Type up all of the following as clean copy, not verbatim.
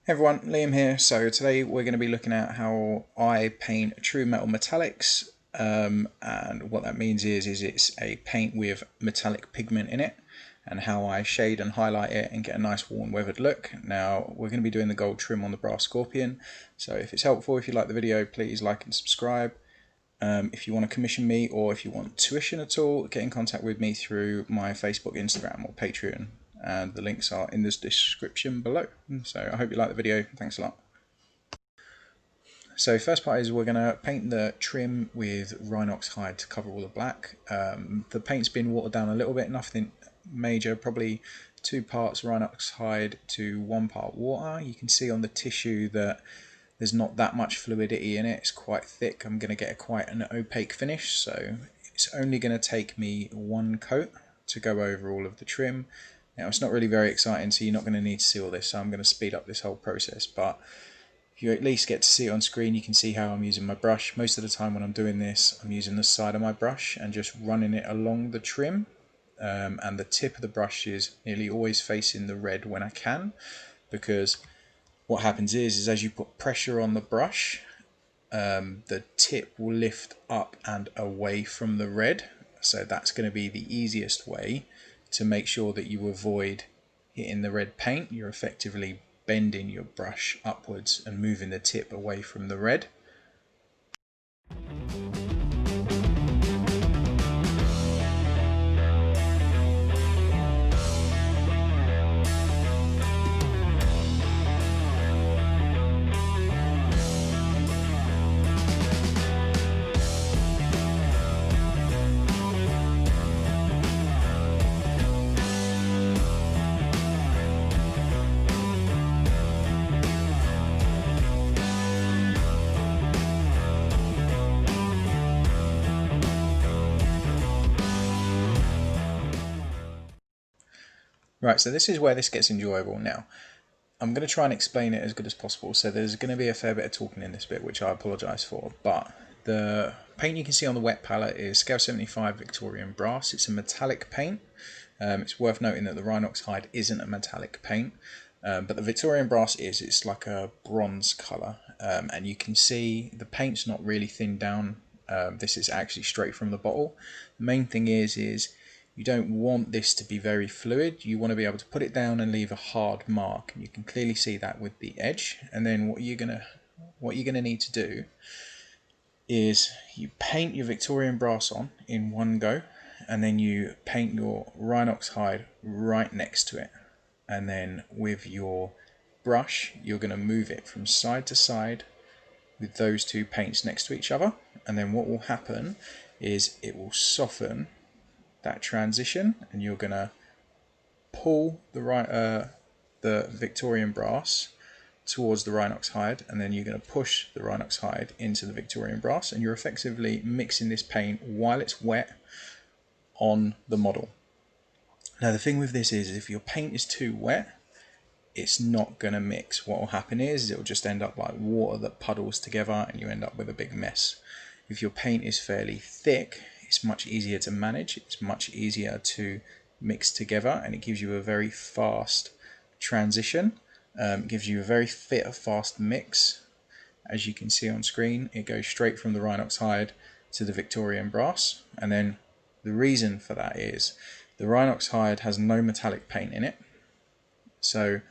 Hey everyone, Liam here. So today we're going to be looking at how I paint True Metal Metalics, and what that means is it's a paint with metallic pigment in it, and how I shade and highlight it and get a nice worn weathered look. Now we're going to be doing the gold trim on the brass scorpion, so if it's helpful, if you like the video, please like and subscribe. If you want to commission me or if you want tuition at all, get in contact with me through my Facebook, Instagram or Patreon, and the links are in the description below. So I hope you like the video. Thanks a lot. So first part is we're going to paint the trim with Rhinox Hide to cover all the black. The paint's been watered down a little bit, nothing major, probably 2 parts Rhinox Hide to 1 part water. You can see on the tissue that there's not that much fluidity in it, it's quite thick. I'm going to get quite an opaque finish, so it's only going to take me 1 coat to go over all of the trim. Now it's not really very exciting, so you're not going to need to see all this, so I'm going to speed up this whole process, but if you at least get to see it on screen, you can see how I'm using my brush. Most of the time when I'm doing this, I'm using the side of my brush and just running it along the trim, and the tip of the brush is nearly always facing the red when I can, because what happens is as you put pressure on the brush, the tip will lift up and away from the red, so that's going to be the easiest way to make sure that you avoid hitting the red paint. You're effectively bending your brush upwards and moving the tip away from the red. Right, so this is where this gets enjoyable now. I'm going to try and explain it as good as possible, so there's going to be a fair bit of talking in this bit, which I apologise for, but the paint you can see on the wet palette is Scale 75 Victorian Brass. It's a metallic paint. It's worth noting that the Rhinox Hide isn't a metallic paint, but the Victorian Brass is. It's like a bronze colour, and you can see the paint's not really thinned down. This is actually straight from the bottle. The main thing is you don't want this to be very fluid. You want to be able to put it down and leave a hard mark, and you can clearly see that with the edge. And then what you're gonna need to do is you paint your Victorian Brass on in one go, and then you paint your Rhinox Hide right next to it, and then with your brush you're going to move it from side to side with those 2 paints next to each other, and then what will happen is it will soften that transition, and you're going to pull the Victorian Brass towards the Rhinox Hide, and then you're going to push the Rhinox Hide into the Victorian Brass, and you're effectively mixing this paint while it's wet on the model. Now the thing with this is if your paint is too wet, it's not going to mix. What will happen is it will just end up like water that puddles together, and you end up with a big mess. If your paint is fairly thick, it's much easier to manage, it's much easier to mix together, and it gives you a very fast transition. It gives you a very fast mix. As you can see on screen, it goes straight from the Rhinox Hide to the Victorian Brass, and then the reason for that is the Rhinox Hide has no metallic paint in it, so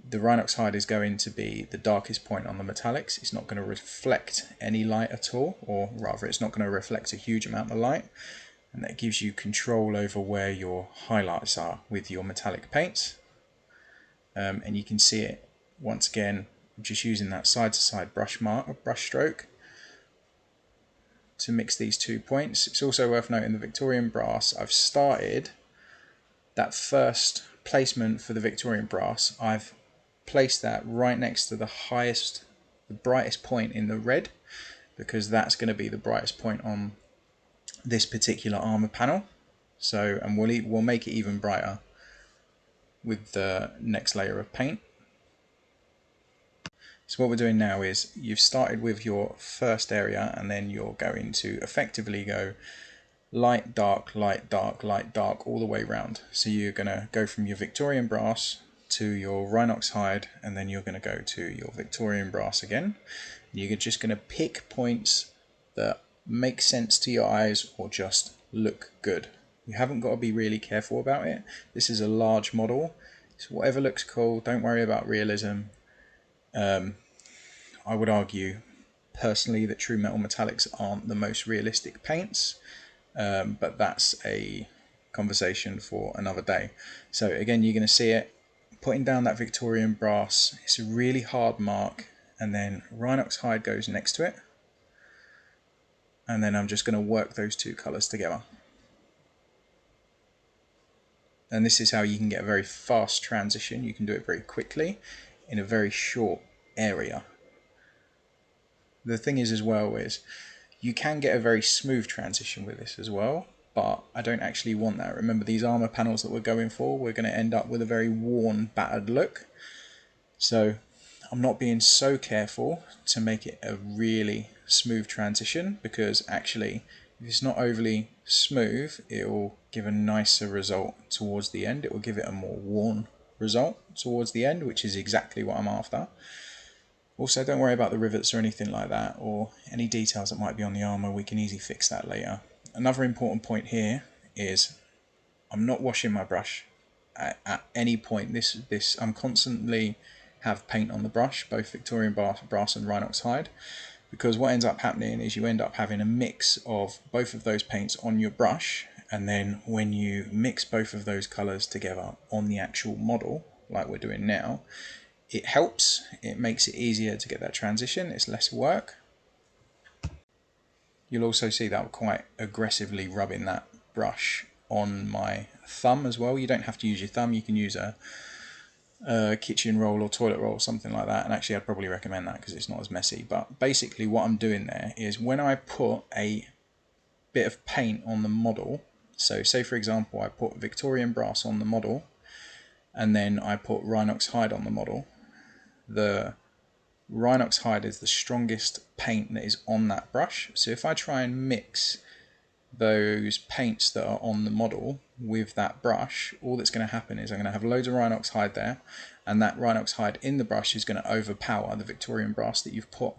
the Rhinox Hide is going to be the darkest point on the metallics. It's not going to reflect any light at all, or rather it's not going to reflect a huge amount of light, and that gives you control over where your highlights are with your metallic paints. And you can see it once again just using that side to side brush stroke to mix these 2 points. It's also worth noting the Victorian Brass, I've started that first placement for the Victorian Brass, I've placed that right next to the brightest point in the red, because that's going to be the brightest point on this particular armor panel. So, and we'll make it even brighter with the next layer of paint. So what we're doing now is you've started with your first area, and then you're going to effectively go light, dark, light, dark, light, dark all the way around. So you're going to go from your Victorian Brass to your Rhinox Hide, and then you're going to go to your Victorian brass again. You're just going to pick points that make sense to your eyes or just look good. You haven't got to be really careful about it. This is a large model, so whatever looks cool, don't worry about realism. I would argue personally that True Metal Metalics aren't the most realistic paints, but that's a conversation for another day. So again, you're going to see it putting down that Victorian brass. It's a really hard mark, and then Rhinox Hide goes next to it, and then I'm just going to work those two colours together. And this is how you can get a very fast transition. You can do it very quickly in a very short area. The thing is as well is you can get a very smooth transition with this as well, but I don't actually want that. Remember, these armour panels that we're going for, we're going to end up with a very worn, battered look. So I'm not being so careful to make it a really smooth transition, because actually if it's not overly smooth, it will give a nicer result towards the end. It will give it a more worn result towards the end, which is exactly what I'm after. Also, don't worry about the rivets or anything like that, or any details that might be on the armour. We can easily fix that later. Another important point here is I'm not washing my brush at any point. I'm constantly have paint on the brush, both Victorian brass and Rhinox Hide, because what ends up happening is you end up having a mix of both of those paints on your brush, and then when you mix both of those colours together on the actual model, like we're doing now, it helps. It makes it easier to get that transition. It's less work. You'll also see that I'm quite aggressively rubbing that brush on my thumb as well. You don't have to use your thumb. You can use a kitchen roll or toilet roll, something like that. And actually, I'd probably recommend that because it's not as messy. But basically what I'm doing there is when I put a bit of paint on the model, so say for example I put Victorian brass on the model and then I put Rhinox Hide on the model, the Rhinox Hide is the strongest paint that is on that brush. So if I try and mix those paints that are on the model with that brush, all that's going to happen is I'm going to have loads of Rhinox Hide there, and that Rhinox Hide in the brush is going to overpower the Victorian brass that you've put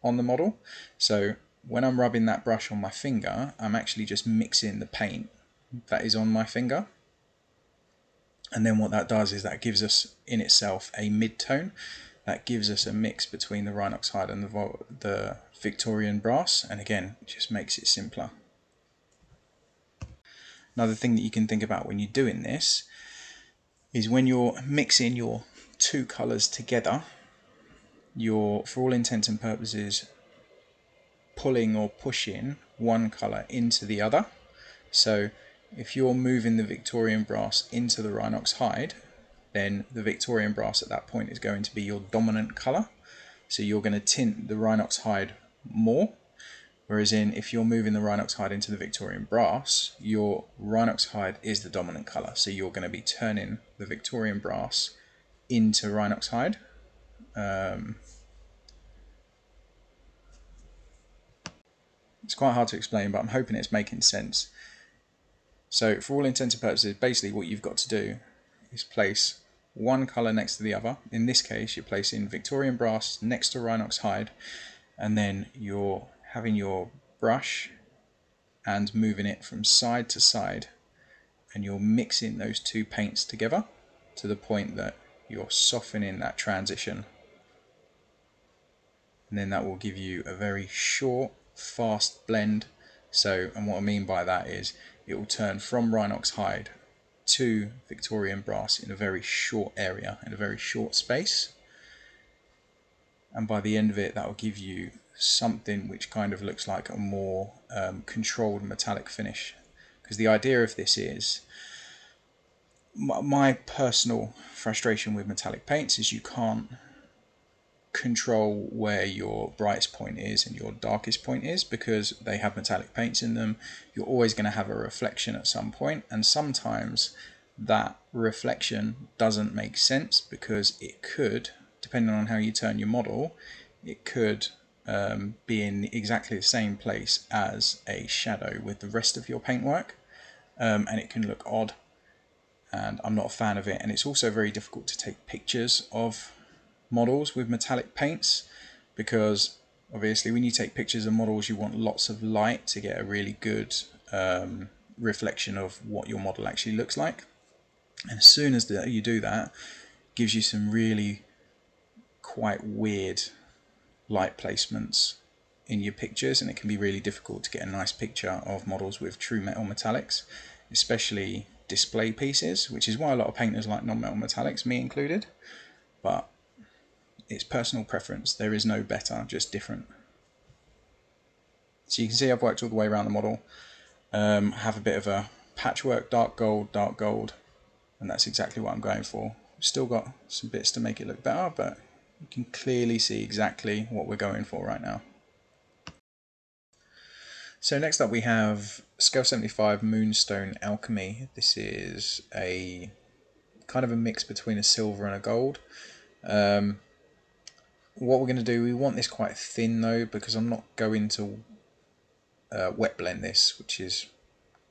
on the model. So when I'm rubbing that brush on my finger, I'm actually just mixing the paint that is on my finger. And then what that does is that gives us in itself a mid-tone. That gives us a mix between the Rhinox Hide and the Victorian brass, and again, it just makes it simpler. Another thing that you can think about when you're doing this is when you're mixing your two colours together, you're, for all intents and purposes, pulling or pushing one colour into the other. So if you're moving the Victorian brass into the Rhinox Hide, then the Victorian brass at that point is going to be your dominant colour. So you're going to tint the Rhinox Hide more. Whereas if you're moving the Rhinox Hide into the Victorian brass, your Rhinox Hide is the dominant colour. So you're going to be turning the Victorian brass into Rhinox Hide. It's quite hard to explain, but I'm hoping it's making sense. So for all intents and purposes, basically what you've got to do is place one colour next to the other. In this case, you're placing Victorian brass next to Rhinox Hide, and then you're having your brush and moving it from side to side, and you're mixing those two paints together to the point that you're softening that transition, and then that will give you a very short, fast blend. So, and what I mean by that is it will turn from Rhinox Hide to Victorian brass in a very short area, in a very short space, and by the end of it that will give you something which kind of looks like a more controlled metallic finish. Because the idea of this is, my personal frustration with metallic paints is you can't control where your brightest point is and your darkest point is, because they have metallic paints in them. You're always going to have a reflection at some point, and sometimes that reflection doesn't make sense because it could, depending on how you turn your model, it could be in exactly the same place as a shadow with the rest of your paintwork, and it can look odd. and I'm not a fan of it. And it's also very difficult to take pictures of models with metallic paints, because obviously when you take pictures of models you want lots of light to get a really good reflection of what your model actually looks like. And as soon as you do that, it gives you some really quite weird light placements in your pictures, and it can be really difficult to get a nice picture of models with true metal metallics, especially display pieces, which is why a lot of painters like non-metal metallics, me included. But it's personal preference. There is no better, just different. So you can see I've worked all the way around the model. Have a bit of a patchwork, dark gold, and that's exactly what I'm going for. Still got some bits to make it look better, but you can clearly see exactly what we're going for right now. So next up we have Scale 75 Moonstone Alchemy. This is a kind of a mix between a silver and a gold. What we're going to do, we want this quite thin though, because I'm not going to wet blend this, which is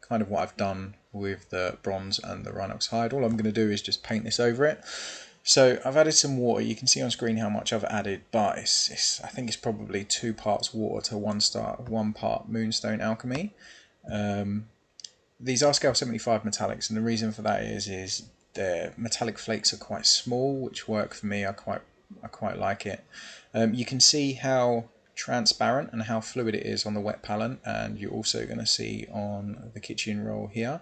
kind of what I've done with the bronze and the Rhinox Hide. All I'm going to do is just paint this over it. So I've added some water. You can see on screen how much I've added, but I think it's probably 2 parts water to 1 part Moonstone Alchemy. These are Scale 75 metallics, and the reason for that is their metallic flakes are quite small, which work for me. I quite like it. You can see how transparent and how fluid it is on the wet palette, and you're also going to see on the kitchen roll here.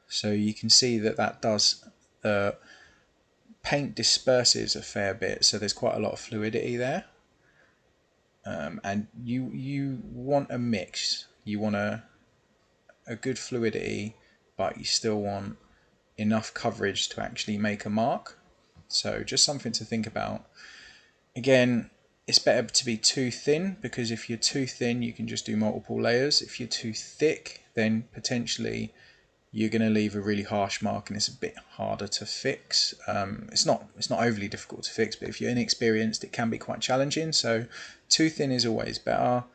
So you can see that does paint disperses a fair bit, so there's quite a lot of fluidity there. And you want a mix. You want a good fluidity, but you still want enough coverage to actually make a mark. So just something to think about. Again, it's better to be too thin, because if you're too thin you can just do multiple layers. If you're too thick, then potentially you're going to leave a really harsh mark, and it's a bit harder to fix. It's not overly difficult to fix, but if you're inexperienced it can be quite challenging. So too thin is always better.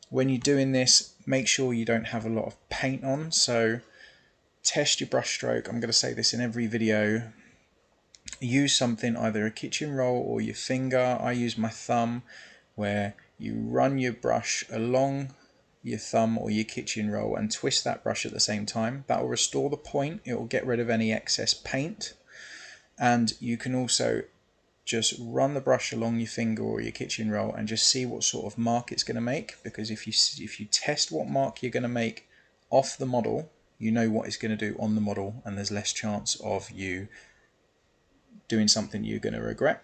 When you're doing this, make sure you don't have a lot of paint on. So test your brush stroke. I'm going to say this in every video. Use something, either a kitchen roll or your finger. I use my thumb, where you run your brush along your thumb or your kitchen roll and twist that brush at the same time. That will restore the point. It will get rid of any excess paint. And you can also just run the brush along your finger or your kitchen roll and just see what sort of mark it's going to make, because if you test what mark you're going to make off the model, you know what it's going to do on the model, and there's less chance of you doing something you're going to regret.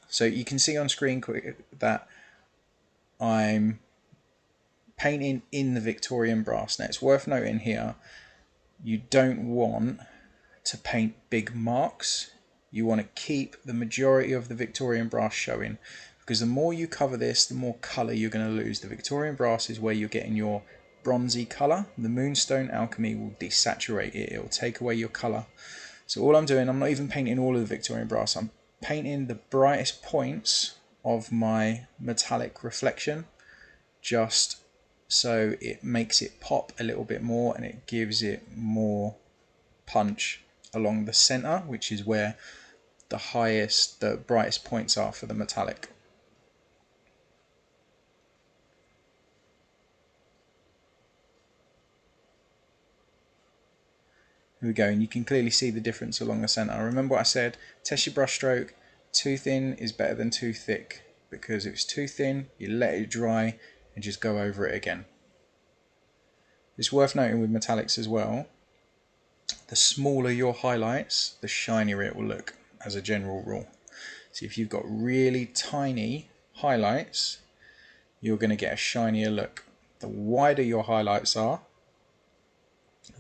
So you can see on screen that I'm painting in the Victorian brass. Now it's worth noting here, you don't want to paint big marks. You want to keep the majority of the Victorian brass showing, because the more you cover this, the more colour you're going to lose. The Victorian brass is where you're getting your bronzy colour. The Moonstone Alchemy will desaturate it. It will take away your colour. So all I'm doing, I'm not even painting all of the Victorian brass. I'm painting the brightest points of my metallic reflection, just so it makes it pop a little bit more and it gives it more punch along the center, which is where the brightest points are for the metallic. Here we go, and you can clearly see the difference along the center. Remember what I said, test your brush stroke. Too thin is better than too thick, because if it's too thin, you let it dry and just go over it again. It's worth noting with metallics as well, the smaller your highlights, the shinier it will look as a general rule. So if you've got really tiny highlights, you're going to get a shinier look. The wider your highlights are,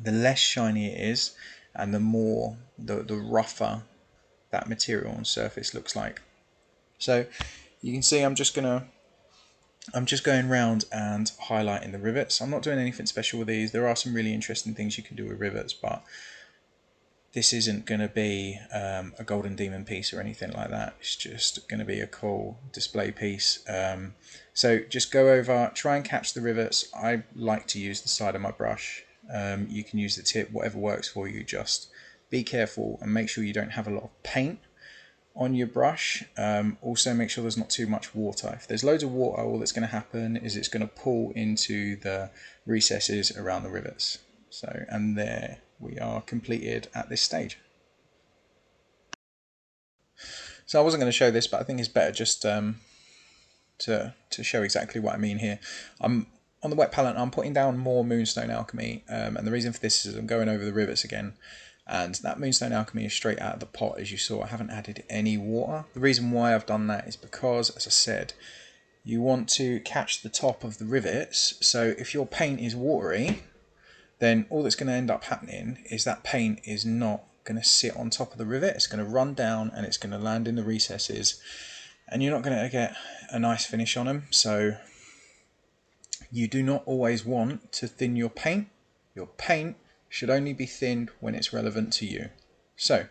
the less shiny it is, and the more the rougher that material on surface looks like. So you can see I'm just going round and highlighting the rivets. I'm not doing anything special with these. There are some really interesting things you can do with rivets, but this isn't going to be a golden demon piece or anything like that. It's just going to be a cool display piece. So just go over, try and catch the rivets. I like to use the side of my brush You can use the tip, whatever works for you. Just be careful and make sure you don't have a lot of paint on your brush. Also make sure there's not too much water. If there's loads of water, all that's going to happen is it's going to pull into the recesses around the rivets. So, and there we are completed at this stage. So I wasn't going to show this, but I think it's better just to show exactly what I mean here. I'm on the wet palette, I'm putting down more Moonstone Alchemy, and the reason for this is I'm going over the rivets again, and that Moonstone Alchemy is straight out of the pot, as you saw. I haven't added any water. The reason why I've done that is because, as I said, you want to catch the top of the rivets, so if your paint is watery, then all that's going to end up happening is that paint is not going to sit on top of the rivet. It's going to run down and it's going to land in the recesses, and you're not going to get a nice finish on them. So you do not always want to thin your paint. Your paint should only be thinned when it's relevant to you. So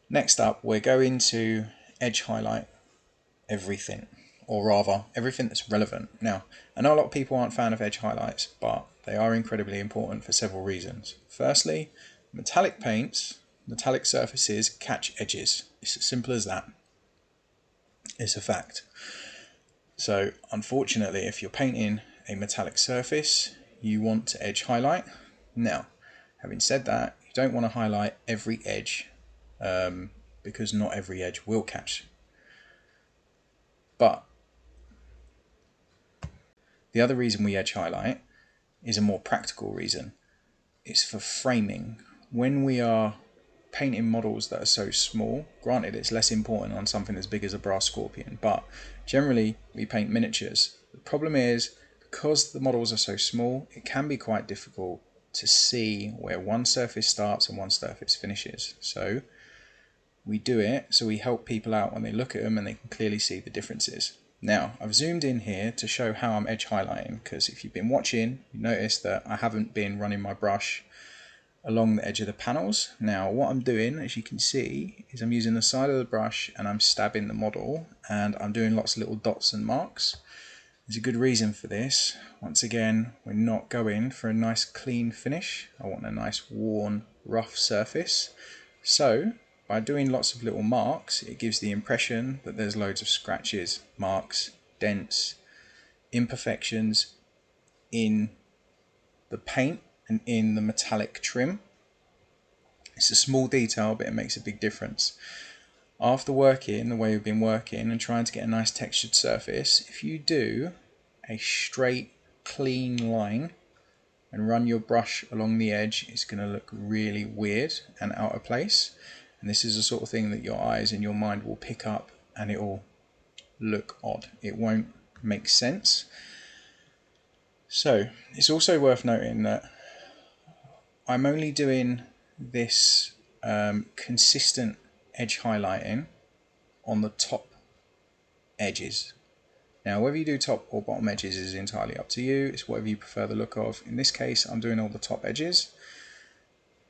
next up, we're going to edge highlight everything, or rather everything that's relevant. Now, I know a lot of people aren't a fan of edge highlights, but they are incredibly important for several reasons. Firstly, metallic paints, metallic surfaces catch edges. It's as simple as that. It's a fact. So unfortunately, if you're painting a metallic surface, you want to edge highlight. Now, having said that, you don't want to highlight every edge because not every edge will catch. But the other reason we edge highlight is a more practical reason. It's for framing. When we are painting models that are so small, granted it's less important on something as big as a brass scorpion, but generally we paint miniatures. The problem is, because the models are so small, it can be quite difficult to see where one surface starts and one surface finishes. So we do it so we help people out when they look at them and they can clearly see the differences. Now, I've zoomed in here to show how I'm edge highlighting, because if you've been watching, you notice that I haven't been running my brush along the edge of the panels. Now, what I'm doing, as you can see, is I'm using the side of the brush and I'm stabbing the model, and I'm doing lots of little dots and marks. There's a good reason for this. Once again, we're not going for a nice clean finish. I want a nice worn, rough surface. So by doing lots of little marks, it gives the impression that there's loads of scratches, marks, dents, imperfections in the paint and in the metallic trim. It's a small detail, but it makes a big difference. After working the way we've been working and trying to get a nice textured surface, if you do a straight, clean line and run your brush along the edge, it's going to look really weird and out of place. And this is the sort of thing that your eyes and your mind will pick up, and it will look odd. It won't make sense. So it's also worth noting that I'm only doing this consistent edge highlighting on the top edges. Now, whether you do top or bottom edges is entirely up to you. It's whatever you prefer the look of. In this case, I'm doing all the top edges,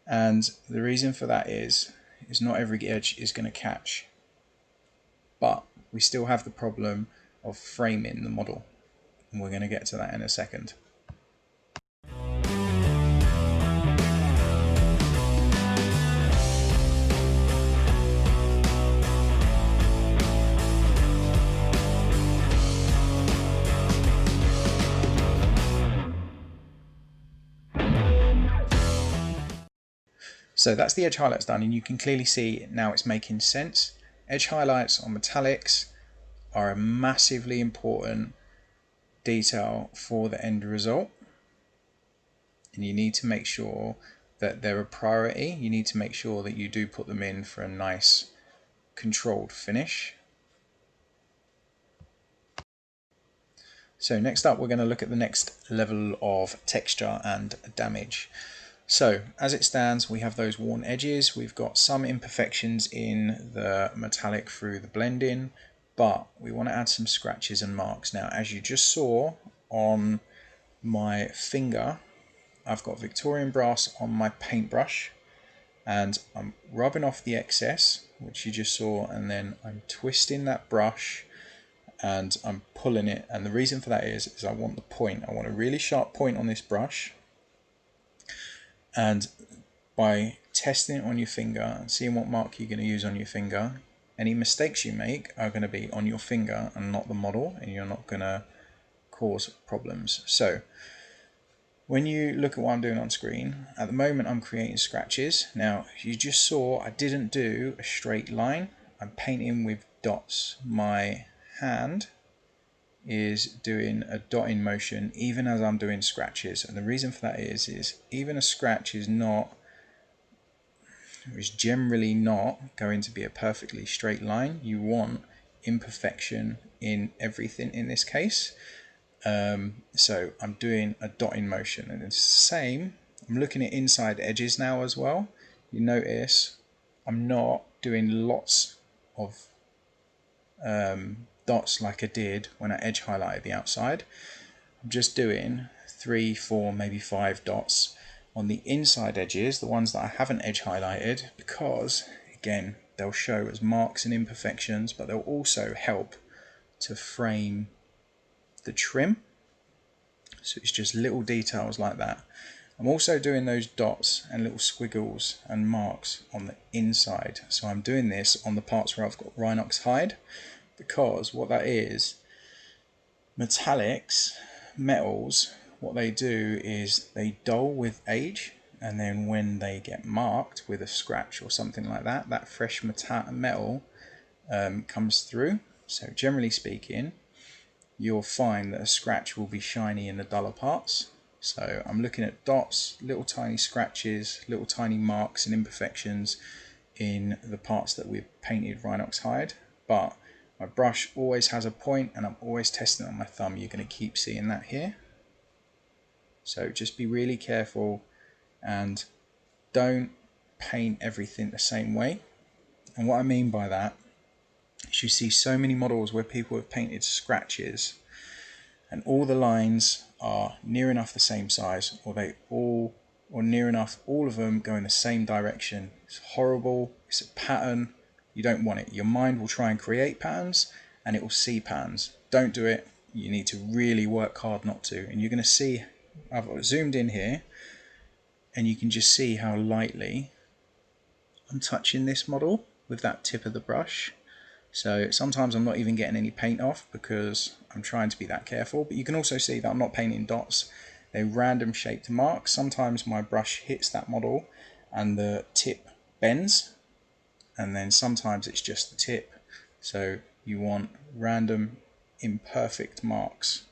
and the reason for that is not every edge is going to catch, but we still have the problem of framing the model, and we're going to get to that in a second. So that's the edge highlights done, and you can clearly see now it's making sense. Edge highlights on metallics are a massively important detail for the end result, and you need to make sure that they're a priority. You need to make sure that you do put them in for a nice controlled finish. So next up, we're going to look at the next level of texture and damage. So as it stands, we have those worn edges. We've got some imperfections in the metallic through the blending, but we want to add some scratches and marks. Now, as you just saw on my finger, I've got Victorian brass on my paintbrush, and I'm rubbing off the excess, which you just saw, and then I'm twisting that brush and I'm pulling it. And the reason for that is I want the point. I want a really sharp point on this brush. And by testing it on your finger and seeing what mark you're going to use on your finger, any mistakes you make are going to be on your finger and not the model, and you're not going to cause problems. So when you look at what I'm doing on screen, at the moment I'm creating scratches. Now you just saw I didn't do a straight line, I'm painting with dots. My hand is doing a dotting motion even as I'm doing scratches, and the reason for that is even a scratch is generally not going to be a perfectly straight line. You want imperfection in everything in this case. So I'm doing a dotting motion, and it's the same. I'm looking at inside edges now as well. You notice I'm not doing lots of dots like I did when I edge highlighted the outside. I'm just doing 3, 4, maybe 5 dots on the inside edges, the ones that I haven't edge highlighted, because again they'll show as marks and imperfections, but they'll also help to frame the trim. So it's just little details like that. I'm also doing those dots and little squiggles and marks on the inside. So I'm doing this on the parts where I've got Rhinox Hide, because what that is, metallics, metals, what they do is they dull with age, and then when they get marked with a scratch or something like that, that fresh metal comes through. So generally speaking, you'll find that a scratch will be shiny in the duller parts. So I'm looking at dots, little tiny scratches, little tiny marks and imperfections in the parts that we've painted Rhinox Hide, but my brush always has a point and I'm always testing it on my thumb. You're going to keep seeing that here. So just be really careful and don't paint everything the same way. And what I mean by that, you see so many models where people have painted scratches and all the lines are near enough the same size, or near enough all of them go in the same direction. It's horrible. It's a pattern. You don't want it. Your mind will try and create patterns and it will see patterns. Don't do it. You need to really work hard not to. And you're going to see, I've zoomed in here and you can just see how lightly I'm touching this model with that tip of the brush. So sometimes I'm not even getting any paint off because I'm trying to be that careful. But you can also see that I'm not painting dots. They're random shaped marks. Sometimes my brush hits that model and the tip bends, and then sometimes it's just the tip. So you want random imperfect marks.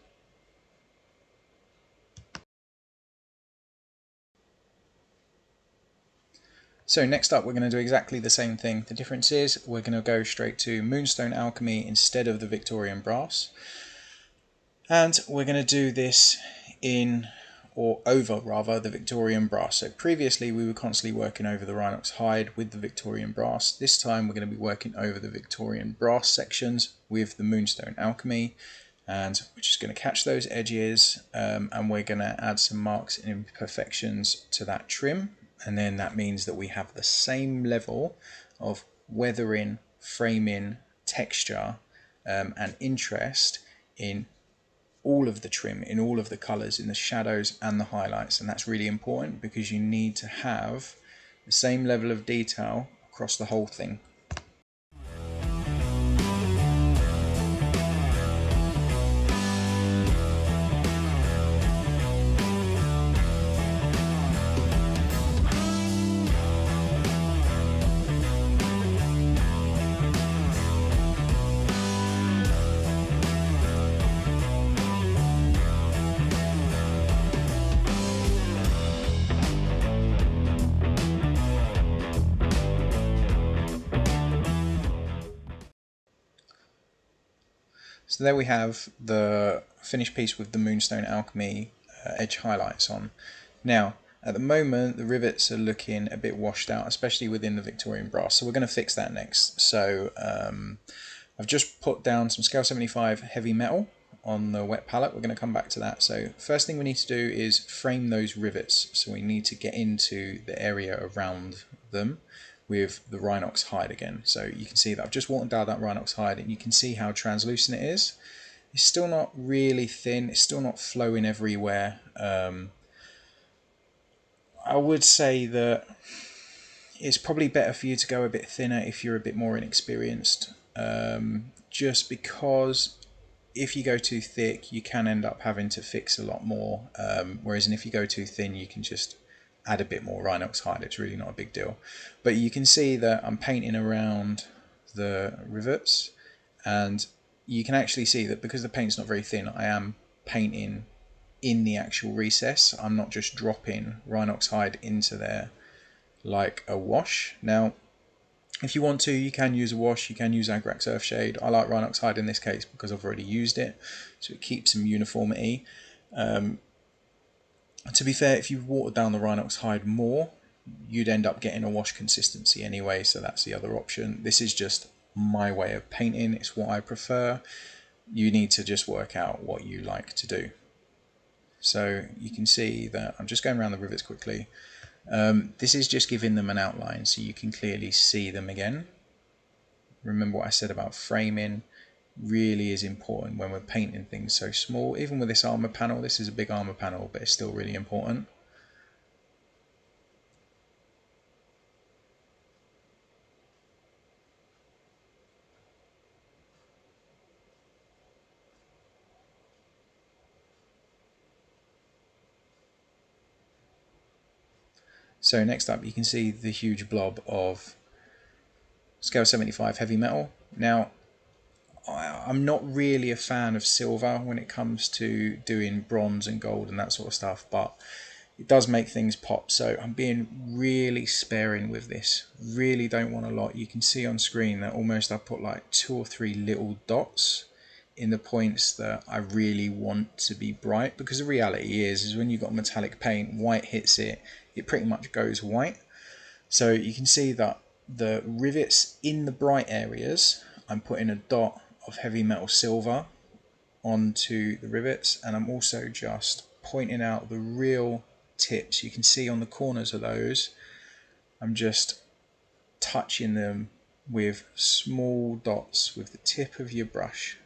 So next up we're going to do exactly the same thing. The difference is we're going to go straight to Moonstone Alchemy instead of the Victorian brass. And we're going to do this over the Victorian brass. So previously we were constantly working over the Rhinox Hide with the Victorian brass. This time we're going to be working over the Victorian brass sections with the Moonstone Alchemy. And we're just going to catch those edges and we're going to add some marks and imperfections to that trim. And then that means that we have the same level of weathering, framing, texture and interest in all of the trim, in all of the colours, in the shadows and the highlights. And that's really important because you need to have the same level of detail across the whole thing. So there we have the finished piece with the Moonstone Alchemy edge highlights on. Now, at the moment, the rivets are looking a bit washed out, especially within the Victorian brass. So we're going to fix that next. So I've just put down some scale 75 heavy metal on the wet palette. We're going to come back to that. So first thing we need to do is frame those rivets. So we need to get into the area around them with the Rhinox Hide again. So you can see that I've just watered down that Rhinox Hide and you can see how translucent it is. It's still not really thin, it's still not flowing everywhere. I would say that it's probably better for you to go a bit thinner if you're a bit more inexperienced, just because if you go too thick you can end up having to fix a lot more, whereas if you go too thin you can just add a bit more Rhinox Hide. It's really not a big deal. But you can see that I'm painting around the rivets, and you can actually see that because the paint's not very thin, I am painting in the actual recess. I'm not just dropping Rhinox Hide into there like a wash. Now, if you want to, you can use a wash, you can use Agrax Earthshade. I like Rhinox Hide in this case because I've already used it, so it keeps some uniformity. To be fair, if you watered down the Rhinox Hide more, you'd end up getting a wash consistency anyway, so that's the other option. This is just my way of painting, it's what I prefer. You need to just work out what you like to do. So you can see that I'm just going around the rivets quickly. This is just giving them an outline so you can clearly see them again. Remember what I said about framing really is important when we're painting things so small. Even with this armour panel, this is a big armour panel, but it's still really important. So next up you can see the huge blob of scale 75 heavy metal. Now I'm not really a fan of silver when it comes to doing bronze and gold and that sort of stuff, but it does make things pop, so I'm being really sparing with this. Really don't want a lot. You can see on screen that almost I put like 2 or 3 little dots in the points that I really want to be bright, because the reality is when you've got metallic paint, white hits it, it pretty much goes white. So you can see that the rivets in the bright areas, I'm putting a dot of heavy metal silver onto the rivets, and I'm also just pointing out the real tips. You can see on the corners of those, I'm just touching them with small dots with the tip of your brush.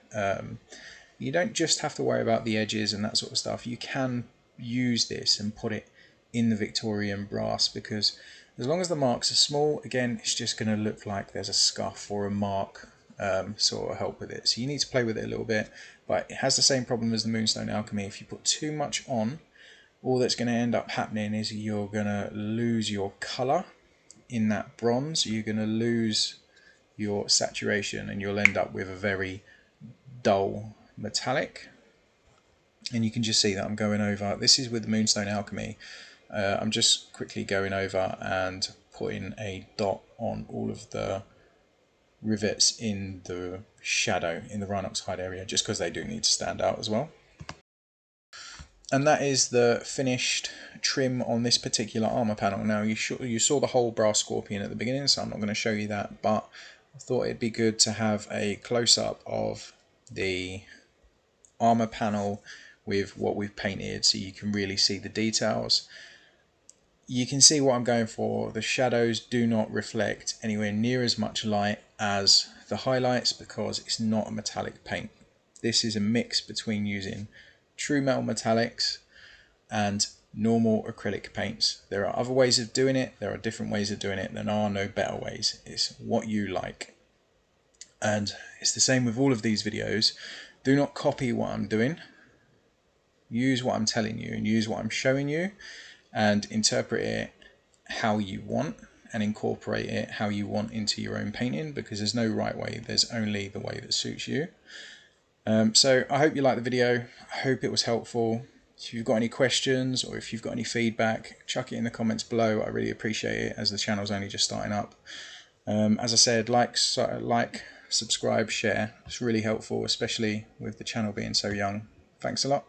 You don't just have to worry about the edges and that sort of stuff. You can use this and put it in the Victorian brass, because as long as the marks are small, again, it's just going to look like there's a scuff or a mark, sort of help with it. So you need to play with it a little bit, but it has the same problem as the Moonstone Alchemy. If you put too much on, all that's going to end up happening is you're going to lose your colour in that bronze, you're going to lose your saturation, and you'll end up with a very dull metallic. And you can just see that I'm going over, this is with the Moonstone Alchemy, I'm just quickly going over and putting a dot on all of the rivets in the shadow in the Rhinox Hide area, just because they do need to stand out as well. And that is the finished trim on this particular armour panel. Now you saw the whole brass scorpion at the beginning, so I'm not going to show you that, but I thought it'd be good to have a close-up of the armour panel with what we've painted so you can really see the details. You can see what I'm going for. The shadows do not reflect anywhere near as much light as the highlights because it's not a metallic paint. This is a mix between using True Metal Metalics and normal acrylic paints. There are other ways of doing it. There are different ways of doing it. There are no better ways. It's what you like. And it's the same with all of these videos. Do not copy what I'm doing. Use what I'm telling you and use what I'm showing you, and interpret it how you want and incorporate it how you want into your own painting, because there's no right way, there's only the way that suits you. So I hope you liked the video. I hope it was helpful. If you've got any questions or if you've got any feedback, chuck it in the comments below. I really appreciate it, as the channel's only just starting up. As I said, like, subscribe, share. It's really helpful, especially with the channel being so young. Thanks a lot.